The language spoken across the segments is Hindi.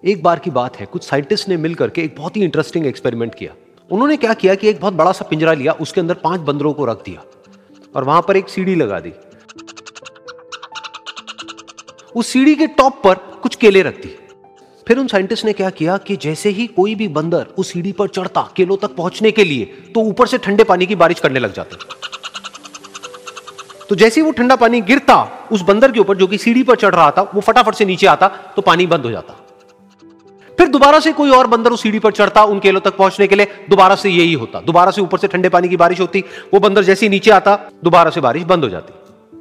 एक बार की बात है, कुछ साइंटिस्ट ने मिलकर के एक बहुत ही इंटरेस्टिंग एक्सपेरिमेंट किया। उन्होंने क्या किया कि एक बहुत बड़ा सा पिंजरा लिया, उसके अंदर 5 बंदरों को रख दिया और वहां पर एक सीढ़ी लगा दी। उस सीढ़ी के टॉप पर कुछ केले रख दी। फिर उन साइंटिस्ट ने क्या किया कि जैसे ही कोई भी बंदर उस सीढ़ी पर चढ़ता केलों तक पहुंचने के लिए, तो ऊपर से ठंडे पानी की बारिश करने लग जाते। तो जैसे ही वो ठंडा पानी गिरता उस बंदर के ऊपर जो कि सीढ़ी पर चढ़ रहा था, वो फटाफट से नीचे आता तो पानी बंद हो जाता। फिर दोबारा से कोई और बंदर उस सीढ़ी पर चढ़ता उन केलों तक पहुंचने के लिए, दोबारा से यही होता। दोबारा से ऊपर से ठंडे पानी की बारिश होती, वो बंदर जैसे ही नीचे आता दोबारा से बारिश बंद हो जाती।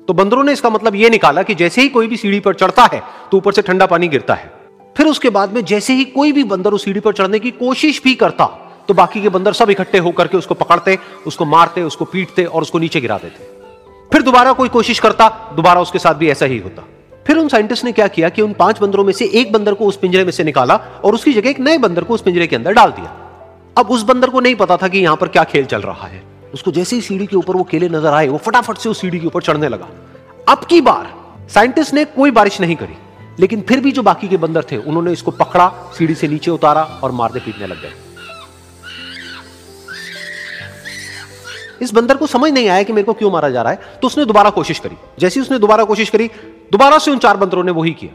तो बंदरों ने इसका मतलब यह निकाला कि जैसे ही कोई भी सीढ़ी पर चढ़ता है तो ऊपर से ठंडा पानी गिरता है। फिर उसके बाद में जैसे ही कोई भी बंदर उस सीढ़ी पर चढ़ने की कोशिश भी करता तो बाकी के बंदर सब इकट्ठे होकर के उसको पकड़ते, उसको मारते, उसको पीटते और उसको नीचे गिरा देते। फिर दोबारा कोई कोशिश करता, दोबारा उसके साथ भी ऐसा ही होता। फिर उन साइंटिस्ट ने क्या किया कि उन 5 बंदरों में से एक बंदर को उस पिंजरे में से निकाला और उसकी जगह एक नए बंदर को उस पिंजरे के अंदर डाल दिया। अब उस बंदर को नहीं पता था कि यहां पर क्या खेल चल रहा है। उसको जैसे ही सीढ़ी के ऊपर वो केले नजर आए, वो फटाफट से उस सीढ़ी के ऊपर चढ़ने लगा। अब की बार साइंटिस्ट ने कोई बारिश नहीं करी, लेकिन फिर भी जो बाकी के बंदर थे उन्होंने इसको पकड़ा, सीढ़ी से नीचे उतारा और मारने पीटने लग गए। इस बंदर को समझ नहीं आया कि मेरे को क्यों मारा जा रहा है, तो उसने दोबारा कोशिश करी। जैसे ही उसने दोबारा कोशिश करी, दोबारा से उन 4 बंदरों ने वही किया।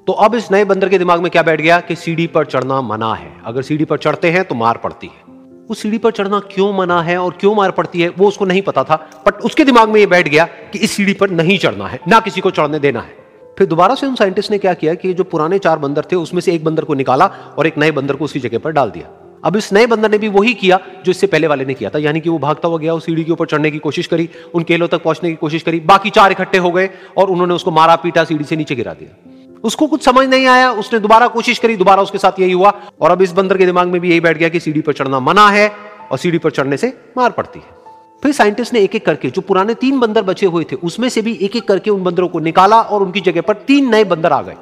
तो अब इस नए बंदर के दिमाग में क्या बैठ गया कि सीढ़ी पर चढ़ना मना है, अगर सीढ़ी पर चढ़ते हैं तो मार पड़ती है। उस सीढ़ी पर चढ़ना क्यों मना है और क्यों मार पड़ती है वो उसको नहीं पता था, बट उसके दिमाग में यह बैठ गया कि इस सीढ़ी पर नहीं चढ़ना है, ना किसी को चढ़ने देना है। फिर दोबारा से उन साइंटिस्ट ने क्या किया कि जो पुराने 4 बंदर थे उसमें से एक बंदर को निकाला और एक नए बंदर को उसकी जगह पर डाल दिया। अब इस नए बंदर ने भी वही किया जो इससे पहले वाले ने किया था, यानी कि वो भागता हुआ गया, उस सीढ़ी के ऊपर चढ़ने की कोशिश करी, उन केलों तक पहुंचने की कोशिश करी। बाकी 4 इकट्ठे हो गए और उन्होंने उसको मारा पीटा, सीढ़ी से नीचे गिरा दिया। उसको कुछ समझ नहीं आया, उसने दोबारा कोशिश करी, दोबारा उसके साथ यही हुआ। और अब इस बंदर के दिमाग में भी यही बैठ गया कि सीढ़ी पर चढ़ना मना है और सीढ़ी पर चढ़ने से मार पड़ती है। फिर साइंटिस्ट ने एक एक करके जो पुराने 3 बंदर बचे हुए थे उसमें से भी एक एक करके उन बंदरों को निकाला और उनकी जगह पर 3 नए बंदर आ गए।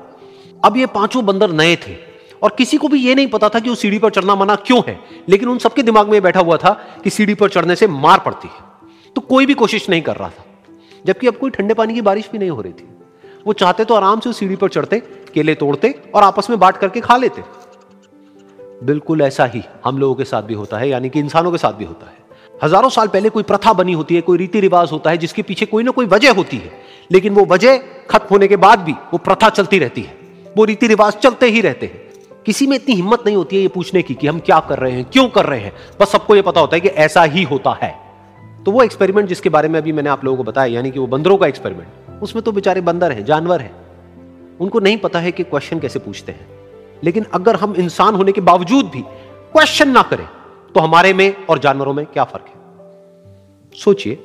अब ये 5 बंदर नए थे और किसी को भी ये नहीं पता था कि उस सीढ़ी पर चढ़ना मना क्यों है, लेकिन उन सबके दिमाग में बैठा हुआ था कि सीढ़ी पर चढ़ने से मार पड़ती है। तो कोई भी कोशिश नहीं कर रहा था, जबकि अब कोई ठंडे पानी की बारिश भी नहीं हो रही थी। वो चाहते तो आराम से उस सीढ़ी पर चढ़ते, केले तोड़ते और आपस में बांट करके खा लेते। बिल्कुल ऐसा ही हम लोगों के साथ भी होता है, यानी कि इंसानों के साथ भी होता है। हजारों साल पहले कोई प्रथा बनी होती है, कोई रीति रिवाज होता है जिसके पीछे कोई ना कोई वजह होती है, लेकिन वो वजह खत्म होने के बाद भी वो प्रथा चलती रहती है, वो रीति रिवाज चलते ही रहते हैं। किसी में इतनी हिम्मत नहीं होती है ये पूछने की कि हम क्या कर रहे हैं, क्यों कर रहे हैं, बस सबको ये पता होता है कि ऐसा ही होता है। तो वो एक्सपेरिमेंट जिसके बारे में अभी मैंने आप लोगों को बताया, यानी कि वो बंदरों का एक्सपेरिमेंट, उसमें तो बेचारे बंदर हैं, जानवर हैं, उनको नहीं पता है कि क्वेश्चन कैसे पूछते हैं। लेकिन अगर हम इंसान होने के बावजूद भी क्वेश्चन ना करें तो हमारे में और जानवरों में क्या फर्क है? सोचिए।